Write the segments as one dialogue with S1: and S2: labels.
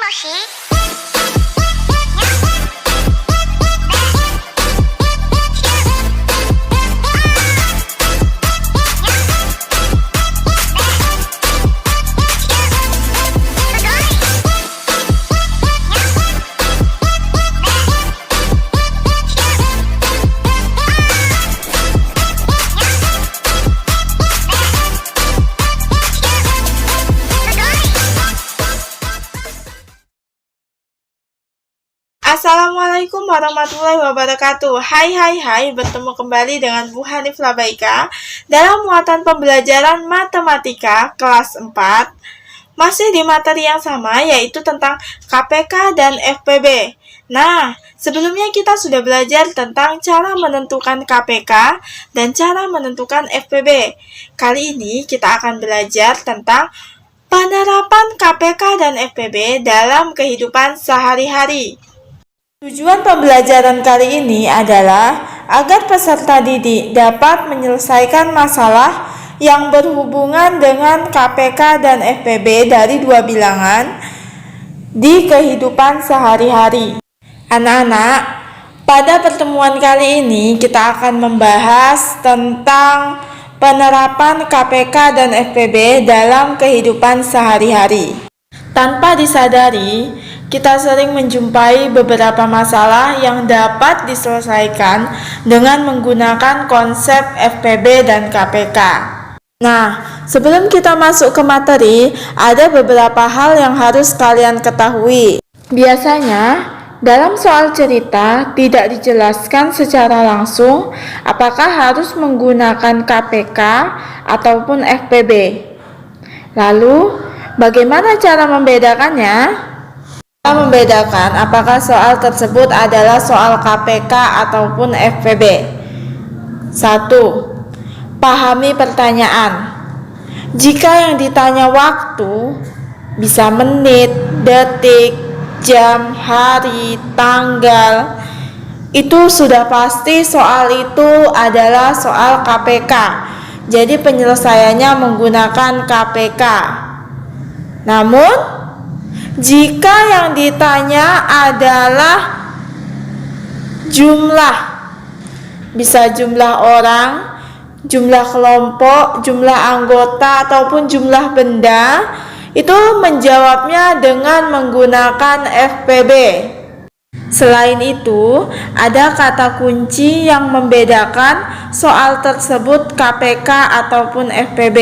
S1: もし
S2: Assalamualaikum warahmatullahi wabarakatuh. Hai, bertemu kembali dengan Bu Hanif Labaika dalam muatan pembelajaran matematika kelas 4. Masih di materi yang sama, yaitu tentang KPK dan FPB. Nah, sebelumnya kita sudah belajar tentang cara menentukan KPK dan cara menentukan FPB. Kali ini kita akan belajar tentang penerapan KPK dan FPB dalam kehidupan sehari-hari. Tujuan pembelajaran kali ini adalah agar peserta didik dapat menyelesaikan masalah yang berhubungan dengan KPK dan FPB dari dua bilangan di kehidupan sehari-hari. Anak-anak, pada pertemuan kali ini kita akan membahas tentang penerapan KPK dan FPB dalam kehidupan sehari-hari. Tanpa disadari, kita sering menjumpai beberapa masalah yang dapat diselesaikan dengan menggunakan konsep FPB dan KPK. Nah, sebelum kita masuk ke materi, ada beberapa hal yang harus kalian ketahui. Biasanya, dalam soal cerita tidak dijelaskan secara langsung apakah harus menggunakan KPK ataupun FPB. Lalu, bagaimana cara membedakannya? Membedakan apakah soal tersebut adalah soal KPK ataupun FPB. 1. Pahami pertanyaan. Jika yang ditanya waktu, bisa menit, detik, jam, hari, tanggal, itu sudah pasti soal itu adalah soal KPK. Jadi penyelesaiannya menggunakan KPK. Namun, jika yang ditanya adalah jumlah, bisa jumlah orang, jumlah kelompok, jumlah anggota, ataupun jumlah benda, itu menjawabnya dengan menggunakan FPB. Selain itu, ada kata kunci yang membedakan soal tersebut KPK ataupun FPB.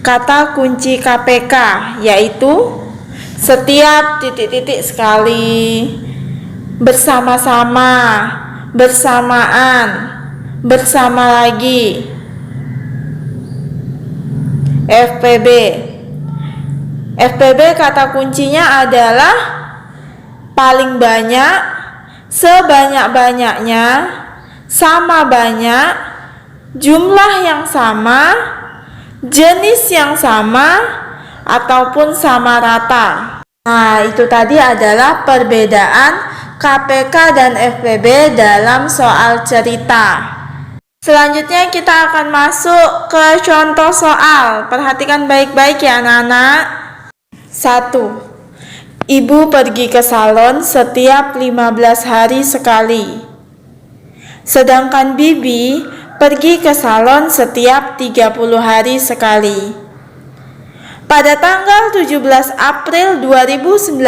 S2: Kata kunci KPK yaitu setiap titik-titik sekali, bersama-sama, bersamaan, bersama lagi. FPB kata kuncinya adalah paling banyak, sebanyak-banyaknya, sama banyak, jumlah yang sama, jenis yang sama, ataupun sama rata. Nah, itu tadi adalah perbedaan KPK dan FPB dalam soal cerita. Selanjutnya kita akan masuk ke contoh soal. Perhatikan baik-baik ya anak-anak. 1. Ibu pergi ke salon setiap 15 hari sekali. Sedangkan Bibi pergi ke salon setiap 30 hari sekali. Pada tanggal 17 April 2019,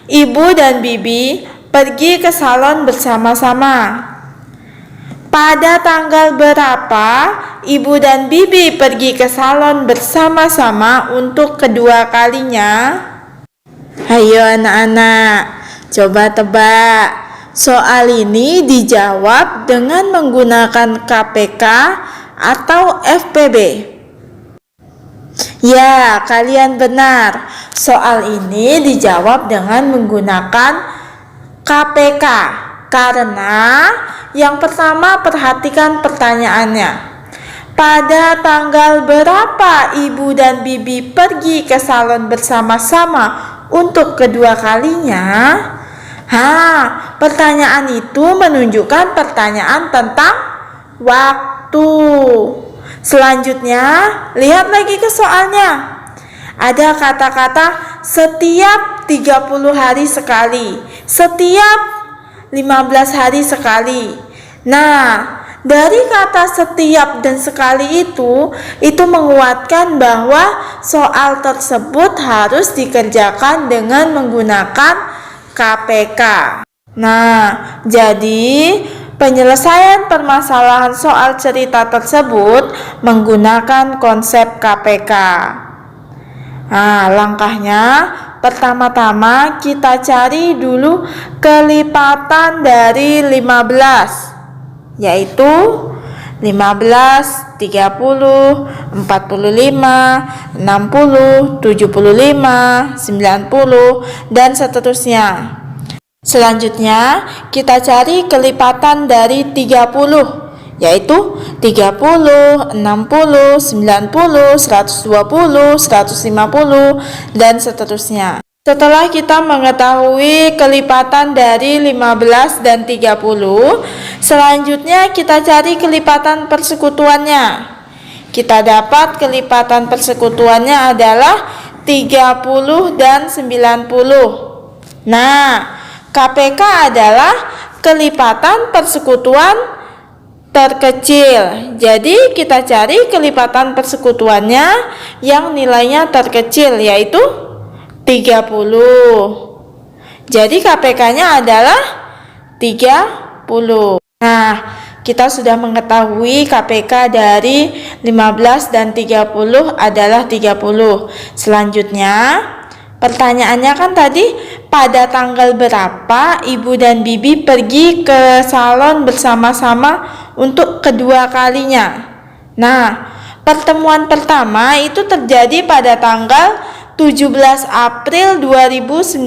S2: Ibu dan Bibi pergi ke salon bersama-sama. Pada tanggal berapa Ibu dan Bibi pergi ke salon bersama-sama untuk kedua kalinya? Ayo anak-anak, coba tebak. Soal ini dijawab dengan menggunakan KPK atau FPB. Ya, kalian benar. Soal ini dijawab dengan menggunakan KPK. Karena yang pertama perhatikan pertanyaannya. Pada tanggal berapa Ibu dan Bibi pergi ke salon bersama-sama untuk kedua kalinya? Pertanyaan itu menunjukkan pertanyaan tentang waktu. Selanjutnya, lihat lagi ke soalnya. ada kata-kata setiap 30 hari sekali, setiap 15 hari sekali. Nah, dari kata setiap dan sekali itu menguatkan bahwa soal tersebut harus dikerjakan dengan menggunakan KPK. Nah, jadi penyelesaian permasalahan soal cerita tersebut menggunakan konsep KPK. Nah, langkahnya pertama-tama kita cari dulu kelipatan dari 15, yaitu 15, 30, 45, 60, 75, 90, dan seterusnya. Selanjutnya, kita cari kelipatan dari 30, yaitu 30, 60, 90, 120, 150, dan seterusnya. Setelah kita mengetahui kelipatan dari 15 dan 30, selanjutnya kita cari kelipatan persekutuannya. Kita dapat kelipatan persekutuannya adalah 30 dan 90. Nah, KPK adalah kelipatan persekutuan terkecil. Jadi kita cari kelipatan persekutuannya yang nilainya terkecil, yaitu 30. Jadi KPK-nya adalah 30. Nah, kita sudah mengetahui KPK dari 15 dan 30 adalah 30. Selanjutnya, pertanyaannya kan tadi, pada tanggal berapa Ibu dan Bibi pergi ke salon bersama-sama untuk kedua kalinya? Nah, pertemuan pertama itu terjadi pada tanggal 17 April 2019.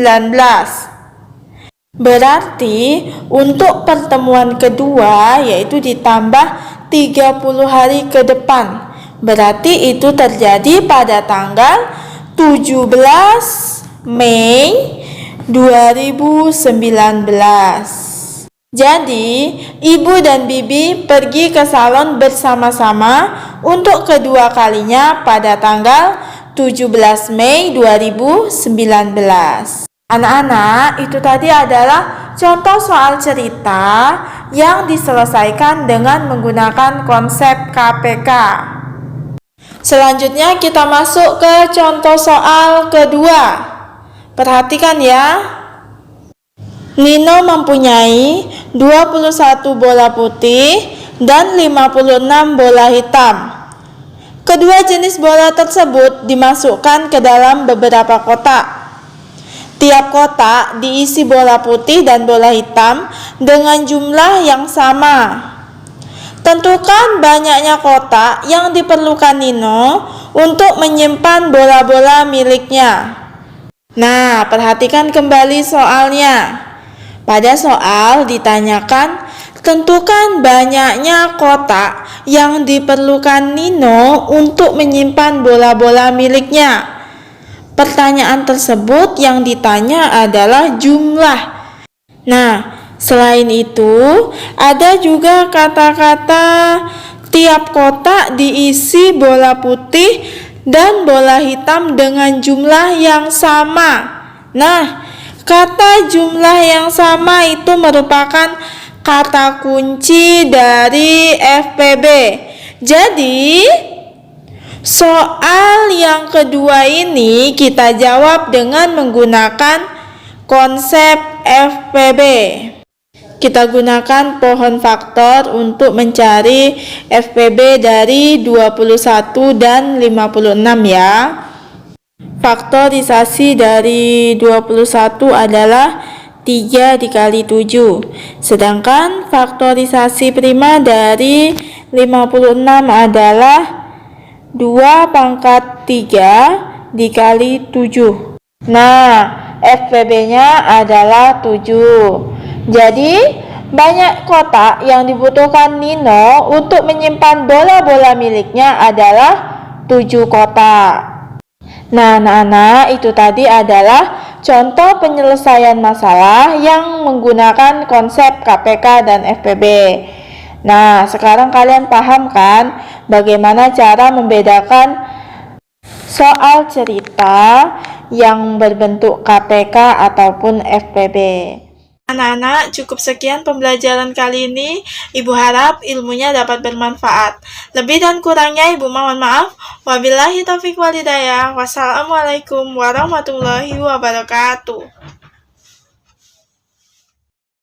S2: Berarti untuk pertemuan kedua yaitu ditambah 30 hari ke depan. Berarti itu terjadi pada tanggal 17 Mei 2019. Jadi, Ibu dan Bibi pergi ke salon bersama-sama untuk kedua kalinya pada tanggal 17 Mei 2019. Anak-anak, itu tadi adalah contoh soal cerita yang diselesaikan dengan menggunakan konsep KPK. Selanjutnya kita masuk ke contoh soal kedua. Perhatikan ya. Nino mempunyai 21 bola putih dan 56 bola hitam. Kedua jenis bola tersebut dimasukkan ke dalam beberapa kotak. Tiap kotak diisi bola putih dan bola hitam dengan jumlah yang sama. Tentukan banyaknya kotak yang diperlukan Nino untuk menyimpan bola-bola miliknya. Nah, perhatikan kembali soalnya. Pada soal ditanyakan, tentukan banyaknya kotak yang diperlukan Nino untuk menyimpan bola-bola miliknya. Pertanyaan tersebut yang ditanya adalah jumlah. Nah, selain itu, ada juga kata-kata tiap kotak diisi bola putih dan bola hitam dengan jumlah yang sama. Nah, kata jumlah yang sama itu merupakan kata kunci dari FPB. Jadi, soal yang kedua ini kita jawab dengan menggunakan konsep FPB. Kita gunakan pohon faktor untuk mencari FPB dari 21 dan 56 ya. Faktorisasi dari 21 adalah 3 dikali 7. Sedangkan faktorisasi prima dari 56 adalah 2 pangkat 3 dikali 7. Nah, FPB-nya adalah 7. Jadi, banyak kotak yang dibutuhkan Nino untuk menyimpan bola-bola miliknya adalah 7 kotak. Nah, anak-anak, itu tadi adalah contoh penyelesaian masalah yang menggunakan konsep KPK dan FPB. Nah, sekarang kalian paham kan bagaimana cara membedakan soal cerita yang berbentuk KTK ataupun FPB. Anak-anak, cukup sekian pembelajaran kali ini. Ibu harap ilmunya dapat bermanfaat. Lebih dan kurangnya Ibu mohon maaf. Wabillahi taufiq walhidayah. Wassalamualaikum warahmatullahi wabarakatuh.